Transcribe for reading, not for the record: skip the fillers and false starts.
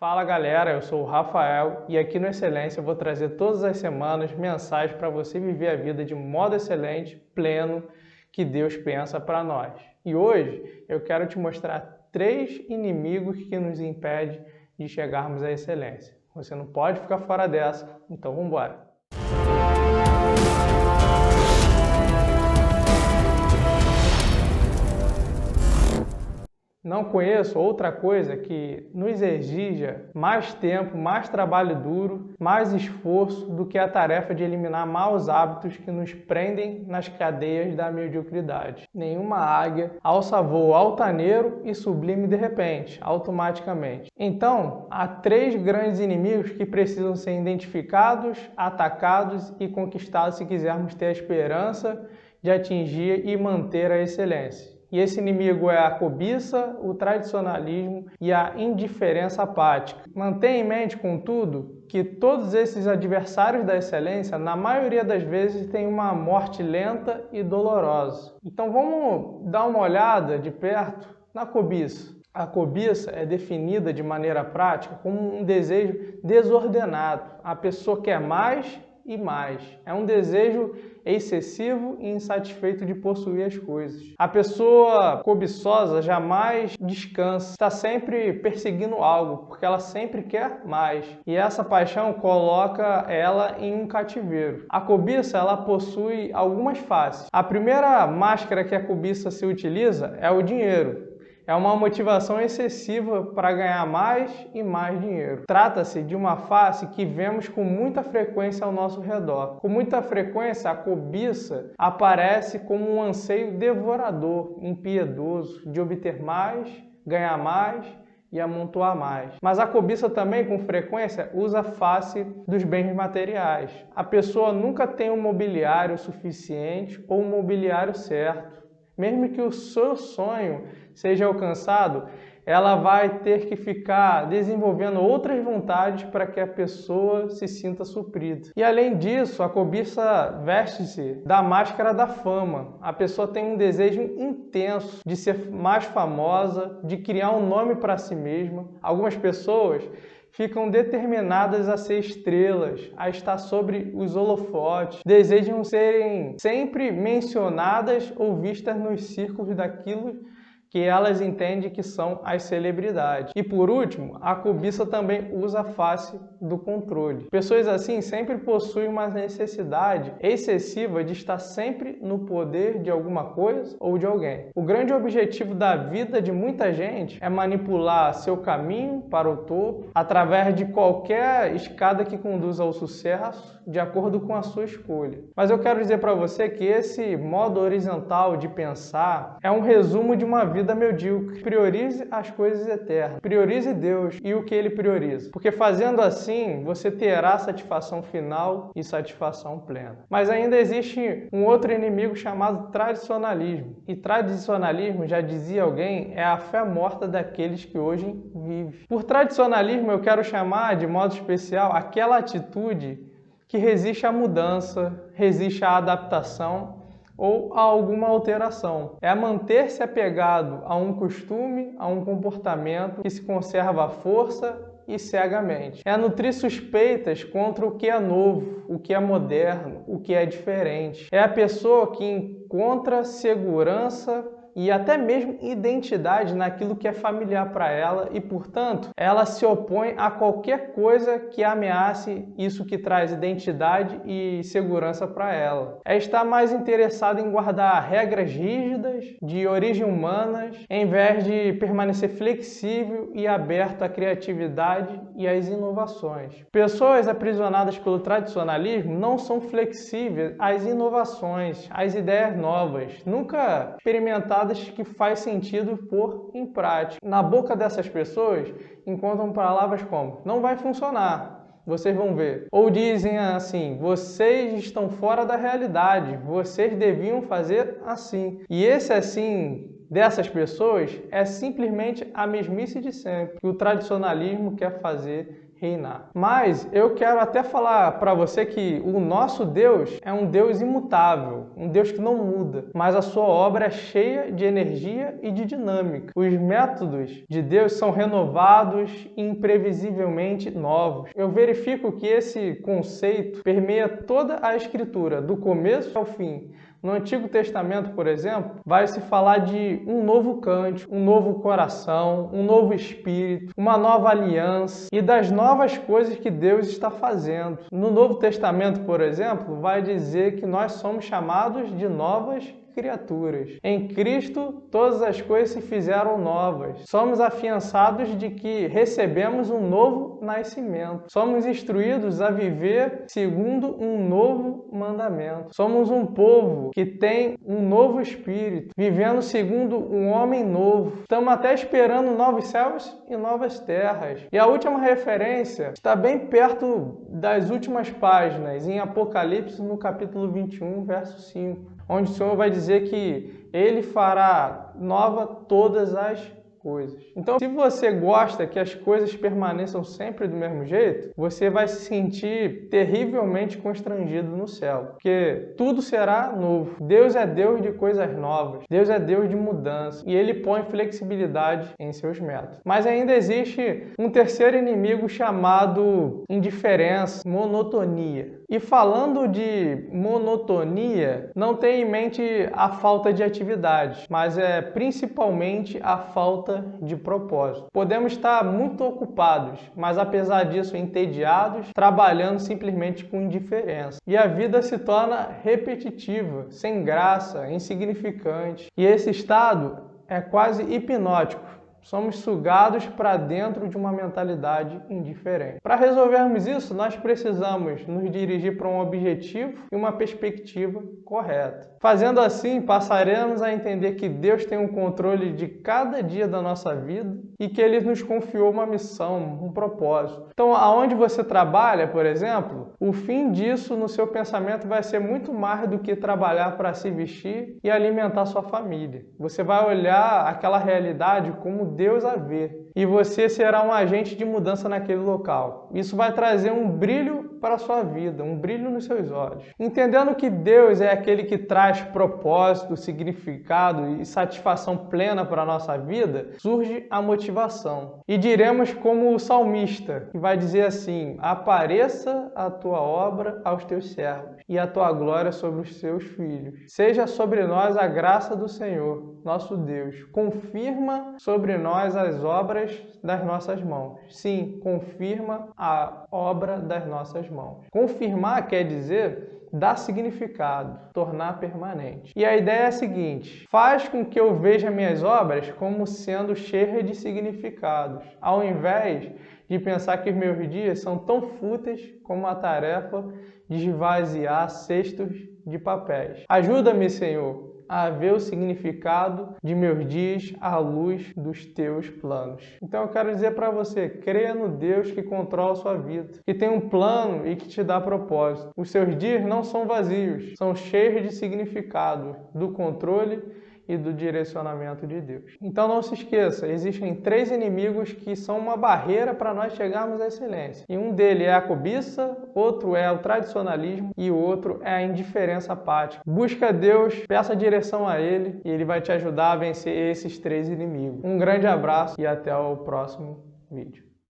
Fala galera, eu sou o Rafael e aqui no Excelência eu vou trazer todas as semanas mensagens para você viver a vida de modo excelente, pleno, que Deus pensa para nós. E hoje eu quero te mostrar 3 inimigos que nos impedem de chegarmos à excelência. Você não pode ficar fora dessa, então vamos embora. Não conheço outra coisa que nos exija mais tempo, mais trabalho duro, mais esforço do que a tarefa de eliminar maus hábitos que nos prendem nas cadeias da mediocridade. Nenhuma águia alça voo altaneiro e sublime de repente, automaticamente. Então, há 3 grandes inimigos que precisam ser identificados, atacados e conquistados se quisermos ter a esperança de atingir e manter a excelência. E esse inimigo é a cobiça, o tradicionalismo e a indiferença apática. Mantenha em mente, contudo, que todos esses adversários da excelência, na maioria das vezes, têm uma morte lenta e dolorosa. Então vamos dar uma olhada de perto na cobiça. A cobiça é definida de maneira prática como um desejo desordenado. A pessoa quer mais e mais. É um desejo excessivo e insatisfeito de possuir as coisas. A pessoa cobiçosa jamais descansa, está sempre perseguindo algo, porque ela sempre quer mais. E essa paixão coloca ela em um cativeiro. A cobiça, ela possui algumas faces. A primeira máscara que a cobiça se utiliza é o dinheiro. É uma motivação excessiva para ganhar mais e mais dinheiro. Trata-se de uma face que vemos com muita frequência ao nosso redor. Com muita frequência, a cobiça aparece como um anseio devorador, impiedoso, de obter mais, ganhar mais e amontoar mais. Mas a cobiça também, com frequência, usa a face dos bens materiais. A pessoa nunca tem um mobiliário suficiente ou um mobiliário certo. Mesmo que o seu sonho seja alcançado, ela vai ter que ficar desenvolvendo outras vontades para que a pessoa se sinta suprida. E além disso, a cobiça veste-se da máscara da fama. A pessoa tem um desejo intenso de ser mais famosa, de criar um nome para si mesma. Algumas pessoas ficam determinadas a ser estrelas, a estar sobre os holofotes, desejam serem sempre mencionadas ou vistas nos círculos daquilo que elas entendem que são as celebridades. E por último, a cobiça também usa a face do controle. Pessoas assim sempre possuem uma necessidade excessiva de estar sempre no poder de alguma coisa ou de alguém. O grande objetivo da vida de muita gente é manipular seu caminho para o topo através de qualquer escada que conduza ao sucesso, de acordo com a sua escolha. Mas eu quero dizer para você que esse modo horizontal de pensar é um resumo de uma vida medíocre. Priorize as coisas eternas. Priorize Deus e o que Ele prioriza. Porque fazendo assim, você terá satisfação final e satisfação plena. Mas ainda existe um outro inimigo chamado tradicionalismo. E tradicionalismo, já dizia alguém, é a fé morta daqueles que hoje vivem. Por tradicionalismo, eu quero chamar de modo especial aquela atitude que resiste à mudança, resiste à adaptação ou a alguma alteração. É manter-se apegado a um costume, a um comportamento que se conserva à força e cegamente. É nutrir suspeitas contra o que é novo, o que é moderno, o que é diferente. É a pessoa que encontra segurança e até mesmo identidade naquilo que é familiar para ela e, portanto, ela se opõe a qualquer coisa que ameace isso que traz identidade e segurança para ela. É estar mais interessada em guardar regras rígidas, de origem humanas, em vez de permanecer flexível e aberto à criatividade e às inovações. Pessoas aprisionadas pelo tradicionalismo não são flexíveis às inovações, às ideias novas, nunca experimentadas que faz sentido pôr em prática. Na boca dessas pessoas encontram palavras como não vai funcionar, vocês vão ver. Ou dizem assim, vocês estão fora da realidade, vocês deviam fazer assim. E esse assim dessas pessoas é simplesmente a mesmice de sempre que o tradicionalismo quer fazer reinar. Mas eu quero até falar para você que o nosso Deus é um Deus imutável, um Deus que não muda, mas a sua obra é cheia de energia e de dinâmica. Os métodos de Deus são renovados e imprevisivelmente novos. Eu verifico que esse conceito permeia toda a Escritura, do começo ao fim. No Antigo Testamento, por exemplo, vai se falar de um novo cântico, um novo coração, um novo espírito, uma nova aliança e das novas coisas que Deus está fazendo. No Novo Testamento, por exemplo, vai dizer que nós somos chamados de novas criaturas. Em Cristo, todas as coisas se fizeram novas. Somos afiançados de que recebemos um novo nascimento. Somos instruídos a viver segundo um novo mandamento. Somos um povo que tem um novo espírito, vivendo segundo um homem novo. Estamos até esperando novos céus e novas terras. E a última referência está bem perto das últimas páginas, em Apocalipse, no capítulo 21, verso 5. Onde o Senhor vai dizer que Ele fará nova todas as coisas. Então, se você gosta que as coisas permaneçam sempre do mesmo jeito, você vai se sentir terrivelmente constrangido no céu, porque tudo será novo. Deus é Deus de coisas novas. Deus é Deus de mudança e Ele põe flexibilidade em seus métodos. Mas ainda existe um terceiro inimigo chamado indiferença, monotonia. E falando de monotonia, não tenha em mente a falta de atividade, mas é principalmente a falta de propósito. Podemos estar muito ocupados, mas apesar disso entediados, trabalhando simplesmente com indiferença. E a vida se torna repetitiva, sem graça, insignificante. E esse estado é quase hipnótico. Somos sugados para dentro de uma mentalidade indiferente. Para resolvermos isso, nós precisamos nos dirigir para um objetivo e uma perspectiva correta. Fazendo assim, passaremos a entender que Deus tem um controle de cada dia da nossa vida e que Ele nos confiou uma missão, um propósito. Então, aonde você trabalha, por exemplo, o fim disso no seu pensamento vai ser muito mais do que trabalhar para se vestir e alimentar sua família. Você vai olhar aquela realidade como Deus a vê. E você será um agente de mudança naquele local. Isso vai trazer um brilho para a sua vida, um brilho nos seus olhos. Entendendo que Deus é aquele que traz propósito, significado e satisfação plena para a nossa vida, surge a motivação. E diremos como o salmista, que vai dizer assim: apareça a tua obra aos teus servos e a tua glória sobre os seus filhos. Seja sobre nós a graça do Senhor, nosso Deus. Confirma sobre nós as obras das nossas mãos. Sim, confirma a obra das nossas mãos. Confirmar quer dizer dar significado, tornar permanente. E a ideia é a seguinte: faz com que eu veja minhas obras como sendo cheias de significados, ao invés de pensar que os meus dias são tão fúteis como a tarefa de esvaziar cestos de papéis. Ajuda-me, Senhor, a ver o significado de meus dias à luz dos teus planos. Então eu quero dizer para você, creia no Deus que controla a sua vida, que tem um plano e que te dá propósito. Os seus dias não são vazios, são cheios de significado, do controle e do direcionamento de Deus. Então não se esqueça, existem 3 inimigos que são uma barreira para nós chegarmos à excelência. E um deles é a cobiça, outro é o tradicionalismo e o outro é a indiferença apática. Busca Deus, peça direção a Ele e Ele vai te ajudar a vencer esses 3 inimigos. Um grande abraço e até o próximo vídeo.